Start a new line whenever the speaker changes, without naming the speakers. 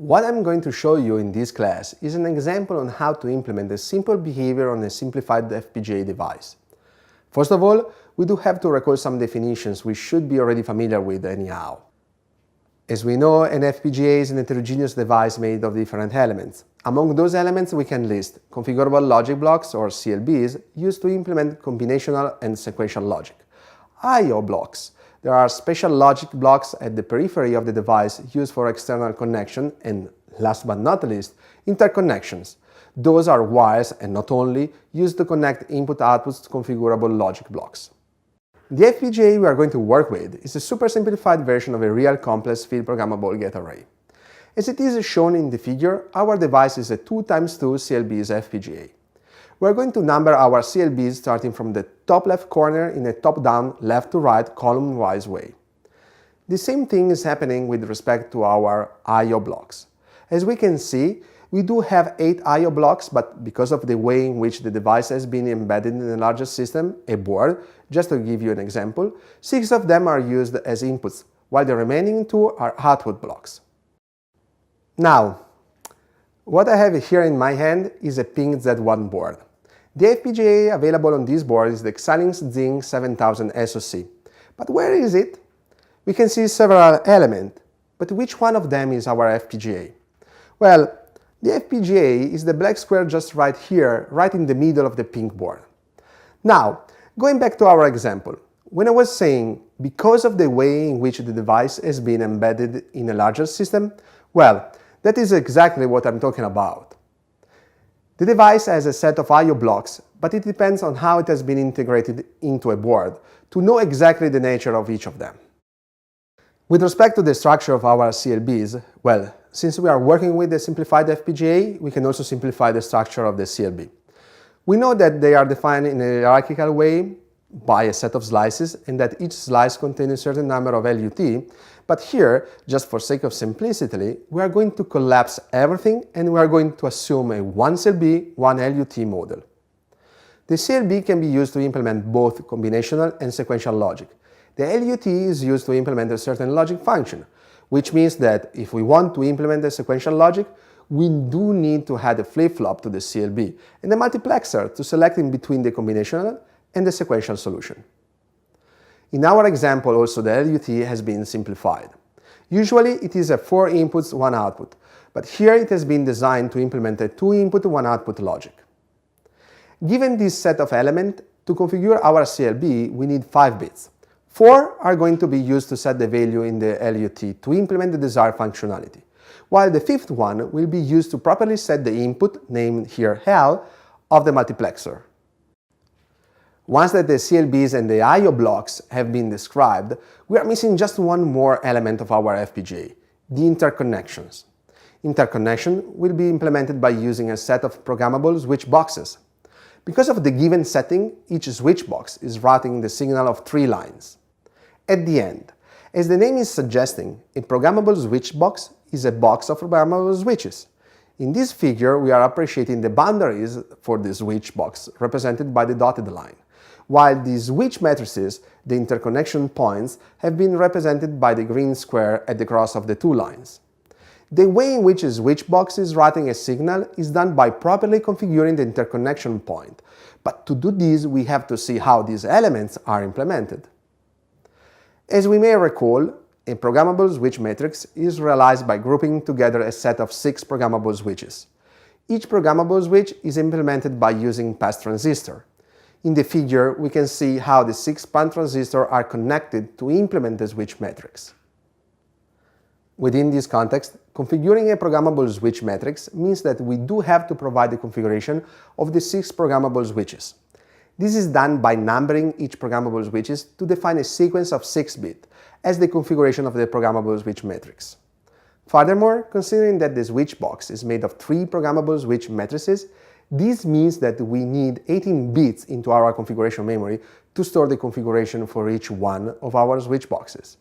What I'm going to show you in this class is an example on how to implement a simple behavior on a simplified FPGA device. First of all, we do have to recall some definitions we should be already familiar with anyhow. As we know, an FPGA is an heterogeneous device made of different elements. Among those elements we can list configurable logic blocks, or CLBs, used to implement combinational and sequential logic. I/O blocks. There are special logic blocks at the periphery of the device used for external connection, and last but not least, interconnections. Those are wires, and not only, used to connect input-outputs to configurable logic blocks. The FPGA we are going to work with is a super simplified version of a real complex field programmable gate array. As it is shown in the figure, our device is a 2x2 CLB's FPGA. We are going to number our CLBs starting from the top left corner in a top-down, left-to-right, column-wise way. The same thing is happening with respect to our I/O blocks. As we can see, we do have 8 I/O blocks, but because of the way in which the device has been embedded in the larger system, a board, just to give you an example, 6 of them are used as inputs, while the remaining 2 are output blocks. Now, what I have here in my hand is a PINC-Z1 board. The FPGA available on this board is the Xilinx Zing 7000 SoC. But where is it? We can see several elements, but which one of them is our FPGA? Well, the FPGA is the black square just right here, right in the middle of the PINC board. Now, going back to our example, when I was saying because of the way in which the device has been embedded in a larger system, well, that is exactly what I'm talking about. The device has a set of I/O blocks, but it depends on how it has been integrated into a board to know exactly the nature of each of them. With respect to the structure of our CLBs, well, since we are working with a simplified FPGA, we can also simplify the structure of the CLB. We know that they are defined in a hierarchical way by a set of slices, and that each slice contains a certain number of LUT, but here, just for sake of simplicity, we are going to collapse everything and we are going to assume a 1 CLB, 1 LUT model. The CLB can be used to implement both combinational and sequential logic. The LUT is used to implement a certain logic function, which means that if we want to implement a sequential logic, we do need to add a flip-flop to the CLB and a multiplexer to select in between the combinational and the sequential solution. In our example also the LUT has been simplified. Usually it is a 4 inputs, 1 output, but here it has been designed to implement a 2 input, 1 output logic. Given this set of elements, to configure our CLB we need 5 bits. 4 are going to be used to set the value in the LUT to implement the desired functionality, while the 5th one will be used to properly set the input, named here L, of the multiplexer. Once that the CLBs and the I/O blocks have been described, we are missing just one more element of our FPGA, the interconnections. Interconnection will be implemented by using a set of programmable switch boxes. Because of the given setting, each switch box is routing the signal of 3 lines. At the end, as the name is suggesting, a programmable switch box is a box of programmable switches. In this figure, we are appreciating the boundaries for the switch box represented by the dotted line, while the switch matrices, the interconnection points, have been represented by the green square at the cross of the 2 lines. The way in which a switch box is routing a signal is done by properly configuring the interconnection point, but to do this we have to see how these elements are implemented. As we may recall, a programmable switch matrix is realized by grouping together a set of 6 programmable switches. Each programmable switch is implemented by using pass transistor. In the figure, we can see how the 6 PAN transistors are connected to implement the switch matrix. Within this context, configuring a programmable switch matrix means that we do have to provide the configuration of the 6 programmable switches. This is done by numbering each programmable switches to define a sequence of 6 bits as the configuration of the programmable switch matrix. Furthermore, considering that the switch box is made of 3 programmable switch matrices, this means that we need 18 bits into our configuration memory to store the configuration for each one of our switch boxes.